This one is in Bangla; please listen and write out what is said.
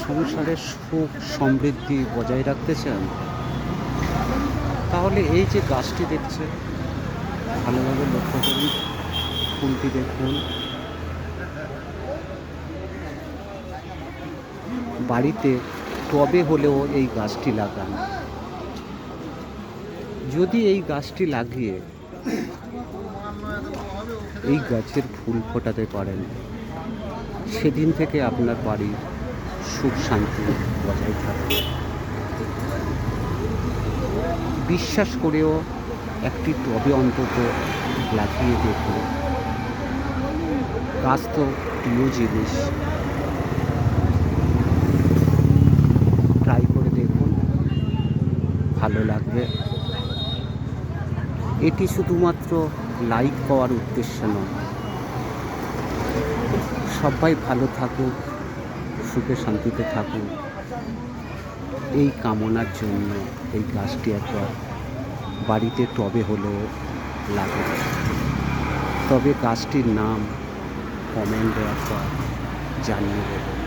সংসারের সুখ সমৃদ্ধি বজায় রাখতে চান, তাহলে এই যে গাছটি দেখছেন, ভালোভাবে লক্ষ্য করুন। ফুলটি দেখুন। বাড়িতে টবে হলেও এই গাছটি লাগান। যদি এই গাছটি লাগিয়ে এই গাছের ফুল ফোটাতে পারেন, সেদিন থেকে আপনার বাড়ির সুখ শান্তি বজায় থাকবে। বিশ্বাস করেও একটি টবে অন্তত লাগিয়ে দেখুন। গাছ তো প্রিয় জিনিস, ট্রাই করে দেখুন, ভালো লাগবে। এটি শুধুমাত্র লাইক পাওয়ার উদ্দেশ্য নয়। সবাই ভালো থাকুক, সুখে শান্তিতে থাকুক, এই কামনার জন্য এই গাছটি একবার বাড়িতে টবে হলেও লাগান। তবে গাছটির নাম কমেন্টে একবার জানিয়ে দেবেন।